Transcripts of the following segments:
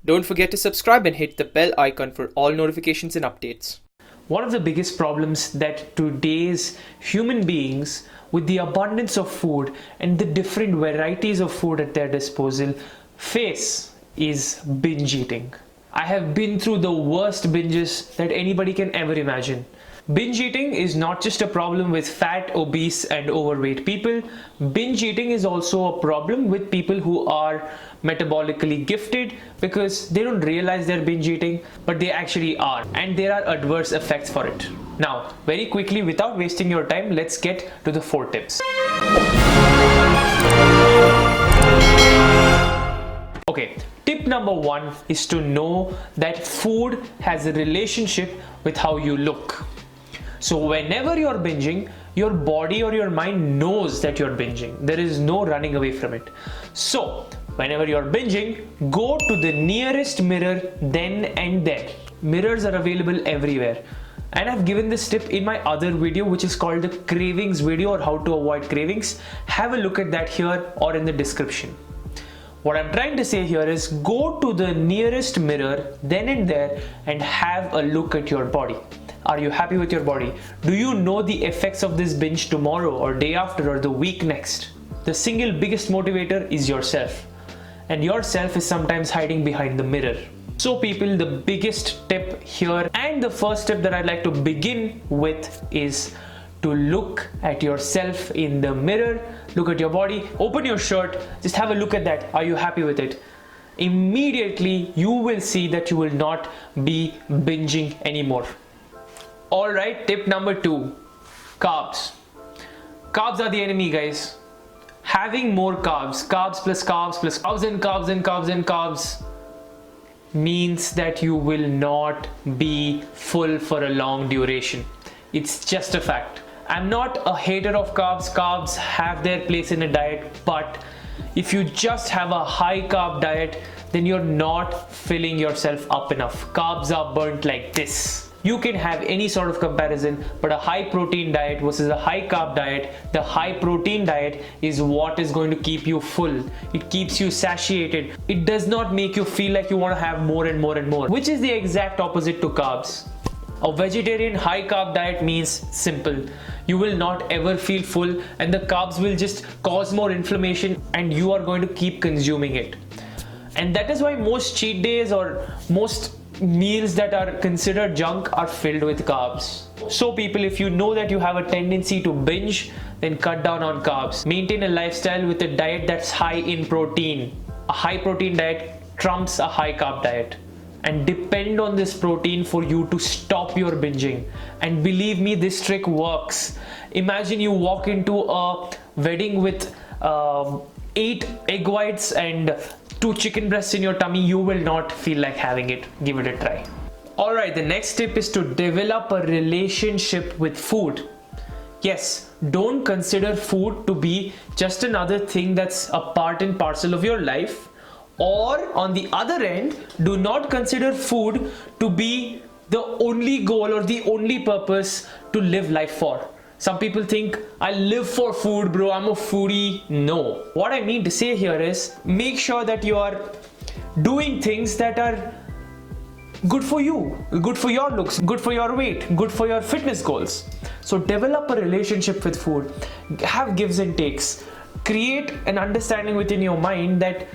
Don't forget to subscribe and hit the bell icon for all notifications and updates. One of the biggest problems that today's human beings, with the abundance of food and the different varieties of food at their disposal, face is binge eating. I have been through the worst binges that anybody can ever imagine. Binge eating is not just a problem with fat, obese and overweight people. Binge eating is also a problem with people who are metabolically gifted because they don't realize they're binge eating, but they actually are, and there are adverse effects for it. Now, very quickly, without wasting your time, let's get to the 4 tips. Okay, tip number 1 is to know that food has a relationship with how you look. So whenever you're binging, your body or your mind knows that you're binging. There is no running away from it. So whenever you're binging, go to the nearest mirror then and there. Mirrors are available everywhere. And I've given this tip in my other video, which is called the cravings video, or how to avoid cravings. Have a look at that here or in the description. What I'm trying to say here is go to the nearest mirror then and there and have a look at your body. Are you happy with your body? Do you know the effects of this binge tomorrow or day after or the week next? The single biggest motivator is yourself. And yourself is sometimes hiding behind the mirror. So people, the biggest tip here and the first tip that I'd like to begin with is to look at yourself in the mirror. Look at your body, open your shirt, just have a look at that. Are you happy with it? Immediately you will see that you will not be binging anymore. Alright, tip number 2, carbs. Carbs are the enemy, guys. Having more carbs, carbs plus carbs plus carbs and carbs and carbs and carbs means that you will not be full for a long duration. It's just a fact. I'm not a hater of carbs. Carbs have their place in a diet, but if you just have a high carb diet, then you're not filling yourself up enough. Carbs are burnt like this. You can have any sort of comparison, but a high protein diet versus a high carb diet, the high protein diet is what is going to keep you full. It keeps you satiated. It does not make you feel like you want to have more and more and more, which is the exact opposite to carbs. A vegetarian high carb diet means simple. You will not ever feel full and the carbs will just cause more inflammation and you are going to keep consuming it. And that is why most cheat days or most meals that are considered junk are filled with carbs. So people, if you know that you have a tendency to binge, then cut down on carbs. Maintain a lifestyle with a diet that's high in protein. A high protein diet trumps a high carb diet. And depend on this protein for you to stop your binging. And believe me, this trick works. Imagine you walk into a wedding with 8 egg whites and 2 chicken breasts in your tummy, you will not feel like having it. Give it a try. Alright, the next tip is to develop a relationship with food. Yes, don't consider food to be just another thing that's a part and parcel of your life. Or on the other end, do not consider food to be the only goal or the only purpose to live life for. Some people think, I live for food, bro, I'm a foodie. No. What I mean to say here is, make sure that you are doing things that are good for you, good for your looks, good for your weight, good for your fitness goals. So develop a relationship with food, have gives and takes, create an understanding within your mind that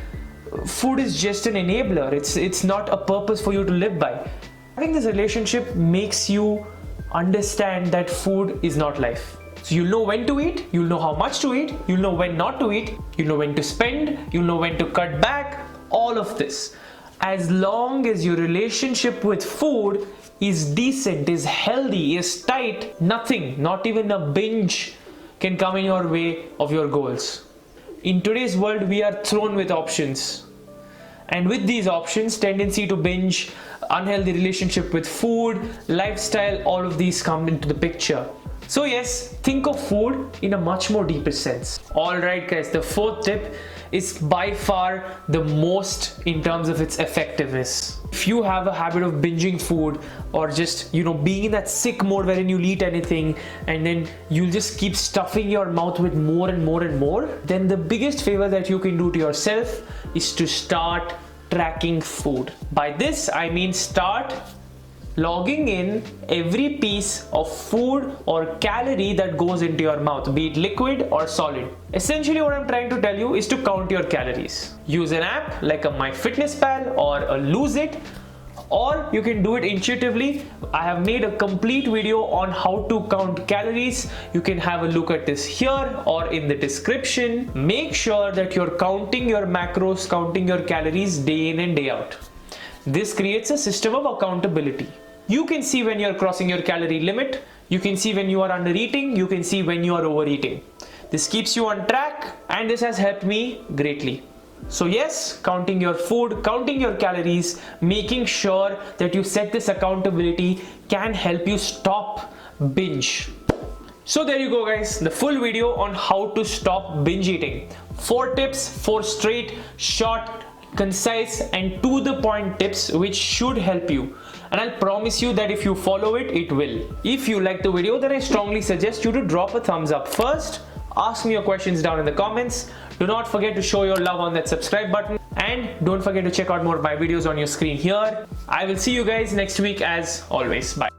food is just an enabler. It's not a purpose for you to live by. Having this relationship makes you understand that food is not life. So you'll know when to eat, you'll know how much to eat, you'll know when not to eat, you'll know when to spend, you'll know when to cut back, all of this. As long as your relationship with food is decent, is healthy, is tight, nothing, not even a binge can come in your way of your goals. In today's world, we are thrown with options. And with these options, tendency to binge, unhealthy relationship with food, lifestyle, all of these come into the picture. So yes, think of food in a much more deeper sense. Alright guys, the 4th tip is by far the most in terms of its effectiveness. If you have a habit of binging food or just, being in that sick mode wherein you'll eat anything and then you'll just keep stuffing your mouth with more and more and more, then the biggest favor that you can do to yourself is to start tracking food. By this I mean start logging in every piece of food or calorie that goes into your mouth, be it liquid or solid. Essentially what I'm trying to tell you is to count your calories. Use an app like a MyFitnessPal or a Lose It, or you can do it intuitively. I have made a complete video on how to count calories. You can have a look at this here or in the description. Make sure that you're counting your macros, counting your calories day in and day out. This creates a system of accountability. You can see when you're crossing your calorie limit. You can see when you are under eating. You can see when you are overeating. This keeps you on track, and this has helped me greatly. So yes, counting your food, counting your calories, making sure that you set this accountability can help you stop binge. So there you go guys, the full video on how to stop binge eating. 4 tips, 4 straight, short, concise and to the point tips which should help you. And I'll promise you that if you follow it, it will. If you like the video, then I strongly suggest you to drop a thumbs up first. Ask me your questions down in the comments. Do not forget to show your love on that subscribe button. And don't forget to check out more of my videos on your screen here. I will see you guys next week as always. Bye.